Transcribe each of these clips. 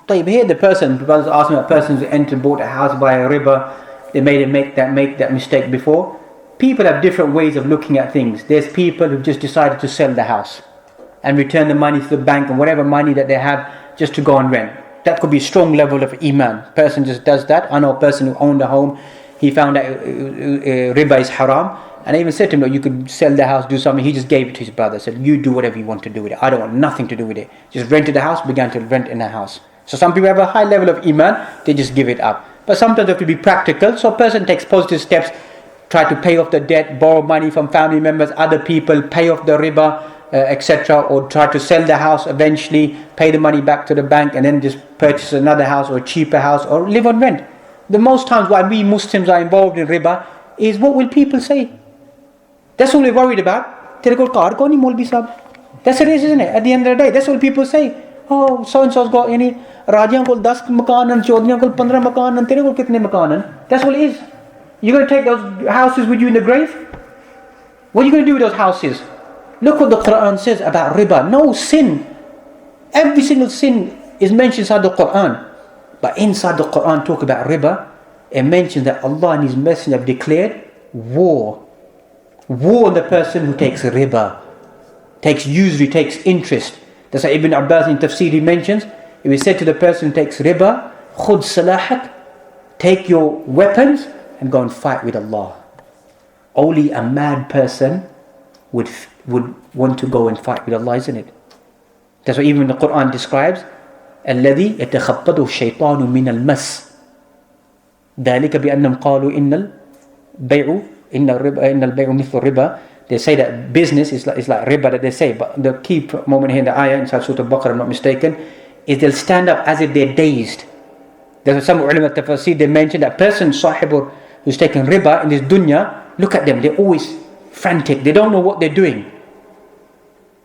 Here the person, brothers asked me about persons who entered, bought a house by a riba, they make that mistake before. People have different ways of looking at things. There's people who just decided to sell the house and return the money to the bank and whatever money that they have just to go and rent. That could be a strong level of iman. Person just does that. I know a person who owned a home, he found out riba is haram, and I even said to him, no, you could sell the house, do something. He just gave it to his brother, said, you do whatever you want to do with it. I don't want nothing to do with it. Just rented the house, began to rent in a house. So some people have a high level of iman, they just give it up. But sometimes they have to be practical. So a person takes positive steps, try to pay off the debt, borrow money from family members, other people, pay off the riba, etc., or try to sell the house eventually, pay the money back to the bank, and then just purchase another house or a cheaper house or live on rent. The most times why we Muslims are involved in riba is what will people say? That's all we're worried about. That's what it is, isn't it? At the end of the day, that's what people say. Oh, so-and-so's got any Rajiyan kol 10 makaan and Chaudhriyan kol 15 makaan and tere kol kitne makaan and. That's what it is. You're going to take those houses with you in the grave? What are you going to do with those houses? Look what the Quran says about riba. No sin. Every single sin is mentioned inside the Quran. But inside the Quran talk about riba, it mentions that Allah and His Messenger have declared war. War on the person who takes riba, takes usury, takes interest. That's why Ibn Abbas in Tafsir he mentions, if he said to the person who takes riba, khud salahak, take your weapons and go and fight with Allah. Only a mad person would want to go and fight with Allah, isn't it? That's what even the Quran describes. الذي يتخبطه الشيطان من المس ذلك بأنهم قالوا إن البيع مثل الربا. They say that business is like riba that they say, but the key moment here in the ayah inside Surah Al-Baqarah, I'm not mistaken, is they'll stand up as if they're dazed. There's some ulama tafsir, they mention that person sahibur who's taking riba in this dunya, look at them, they're always frantic, they don't know what they're doing.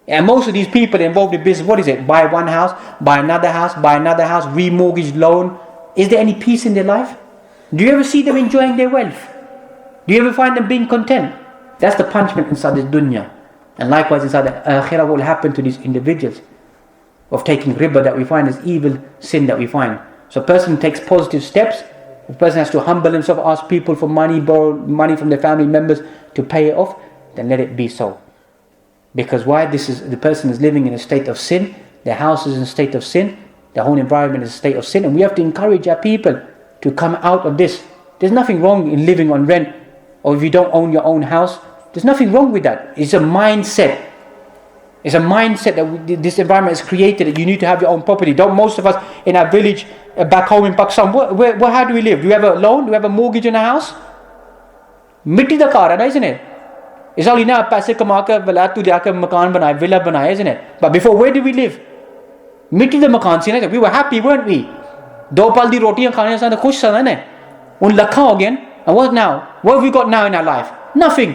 And most of these people involved in business, what is it? Buy one house, buy another house, remortgage loan. Is there any peace in their life? Do you ever see them enjoying their wealth? Do you ever find them being content? That's the punishment inside this dunya. And likewise inside the akhirah, what will happen to these individuals of taking riba that we find is evil sin that we find. So a person takes positive steps. The person has to humble himself, ask people for money, borrow money from their family members to pay it off. Then let it be so. Because why? The person is living in a state of sin. Their house is in a state of sin. The whole environment is a state of sin. And we have to encourage our people to come out of this. There's nothing wrong in living on rent. Or if you don't own your own house, there's nothing wrong with that. It's a mindset. It's a mindset that this environment is created, that you need to have your own property. Don't most of us in our village back home in Pakistan, how do we live? Do we have a loan? Do we have a mortgage in a house? Mitti da car hai, isn't it? It's only now paise kama ke vilayat tu jaake makaan banaye, villa banaye, isn't it? But before, where did we live? Mitti da makaan si na. We were happy, weren't we? Do pal di rotiyan khane sa khush sa na. Un lakha ho gayan. And what now? What have we got now in our life? Nothing.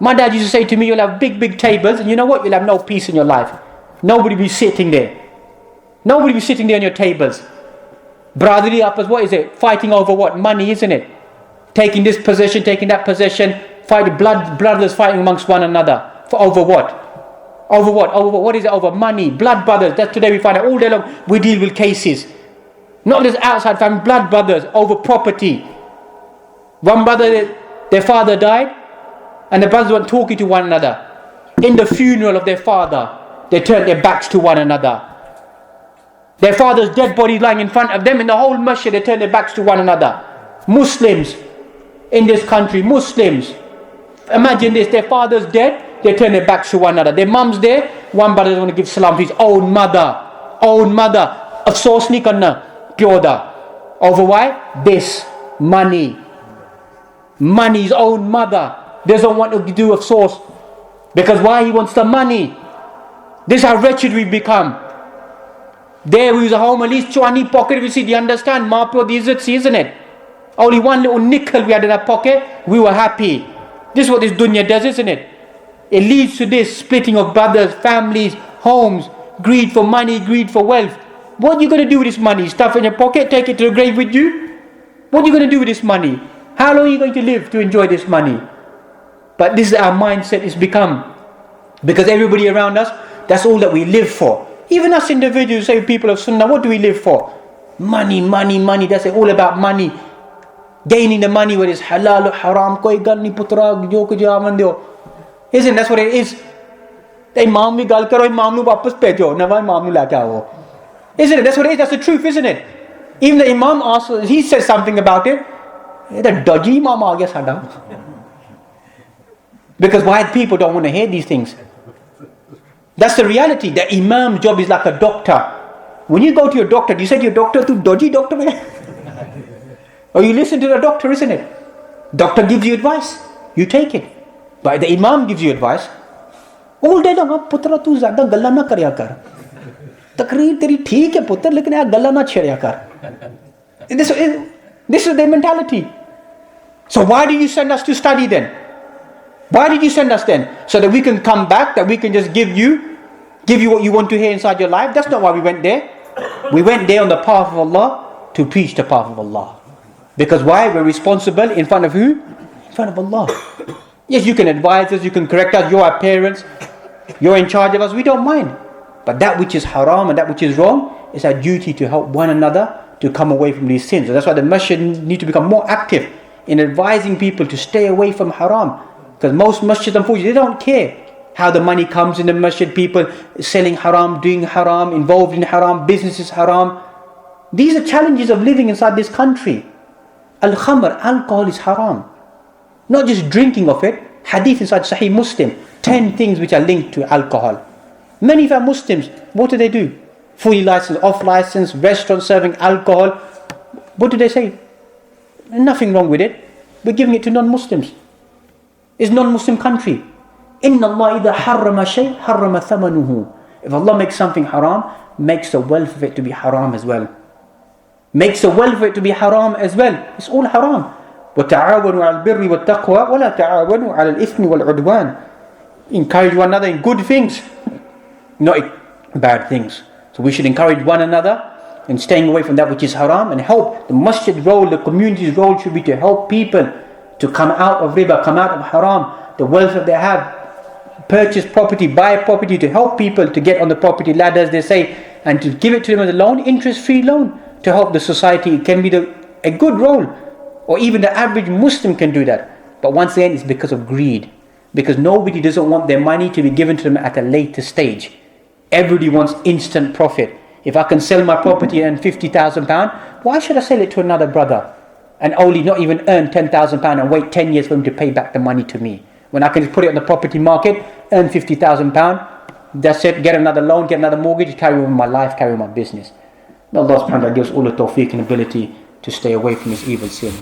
My dad used to say to me, you'll have big tables, and you know what? You'll have no peace in your life. Nobody will be sitting there. Nobody will be sitting there on your tables. Brotherly uppers, what is it? Fighting over what? Money, isn't it? Taking this possession, taking that possession, fighting brothers fighting amongst one another. Over what? Over what? Over what is it? Over money, blood brothers. That's today we find out all day long we deal with cases. Not just outside family, blood brothers over property. One brother, their father died, and the brothers weren't talking to one another. In the funeral of their father, they turned their backs to one another. Their father's dead body lying in front of them, in the whole masjid, they turned their backs to one another. Muslims in this country, Muslims. Imagine this, their father's dead, they turn their backs to one another. Their mum's there, one brother doesn't want to give salam to his own mother. Afsos nahi karna, pyoda. Over why? This, money. Money, his own mother doesn't want to do afsos. Because why? He wants the money. This is how wretched we've become. There we was a home, at least chwani pocket, we see, do you understand? Ma pyo di izzat si, isn't it? Only one little nickel we had in our pocket, we were happy. This is what this dunya does, isn't it? It leads to this splitting of brothers, families, homes, greed for money, greed for wealth. What are you going to do with this money? Stuff in your pocket, take it to the grave with you? What are you going to do with this money? How long are you going to live to enjoy this money? But this is our mindset is become. Because everybody around us, that's all that we live for. Even us individuals, say people of Sunnah, what do we live for? Money, money, money. That's it, all about money. Gaining the money, whether it's halal or haram. Koi gal nahi putra, jo kuch avan deo. Isn't that's what it is? The Imam vi gal karo, Imam nu wapas bhejo, na Imam nu lake aao. Isn't it? That's what it is. That's the truth, isn't it? Even the Imam asks, he says something about it. The dodgy Imam aa gaya sada. Because why people don't want to hear these things? That's the reality. The Imam's job is like a doctor. When you go to your doctor, do you say to your doctor, "Tu dodgy doctor hai?" Or you listen to the doctor, isn't it? Doctor gives you advice, you take it. But the Imam gives you advice. All day long, putra tu zyada galla na karya kar. Takreer teri theek hai putra, lekin yaar galla na chhedya kar. This is their mentality. So why do you send us to study then? Why did you send us then? So that we can come back, that we can just give you what you want to hear inside your life? That's not why we went there. We went there on the path of Allah to preach the path of Allah. Because why? We're responsible in front of who? In front of Allah. Yes, you can advise us, you can correct us, you're our parents, you're in charge of us, we don't mind. But that which is haram and that which is wrong, it's our duty to help one another to come away from these sins. So that's why the masjid need to become more active in advising people to stay away from haram. Because most masjids, unfortunately, they don't care how the money comes in the masjid. People selling haram, doing haram, involved in haram, businesses haram. These are challenges of living inside this country. Al-khamr, alcohol is haram. Not just drinking of it. Hadith inside Sahih Muslim, 10 things which are linked to alcohol. Many of our Muslims, what do? Fully licensed, off license, restaurants serving alcohol. What do they say? Nothing wrong with it. We're giving it to non-Muslims. It's non-Muslim country. Inna Allah idha harrama shay, harrama thamanuhu. If Allah makes something haram, makes the wealth of it to be haram as well. Makes the wealth of it to be haram as well. It's all haram. وَتَعَاوَنُوا عَلَى الْبِرِّ وَالتَّقْوَى وَلَا تَعَاوَنُوا عَلَى الْإِثْمِ وَالْعُدْوَانِ. Encourage one another in good things, not in bad things. So we should encourage one another in staying away from that which is haram and help. The masjid role, the community's role should be to help people to come out of riba, come out of haram, the wealth that they have, purchase property, buy property, to help people to get on the property ladder, as they say, and to give it to them as a loan, interest-free loan, to help the society. It can be a good role, or even the average Muslim can do that. But once again, it's because of greed, because nobody doesn't want their money to be given to them at a later stage. Everybody wants instant profit. If I can sell my property and earn £50,000, why should I sell it to another brother and only not even earn £10,000 and wait 10 years for him to pay back the money to me? When I can just put it on the property market, earn £50,000, that's it, get another loan, get another mortgage, carry on my life, carry on my business. May Allah subhanahu wa ta'ala gives all the tawfiq and ability to stay away from this evil sin.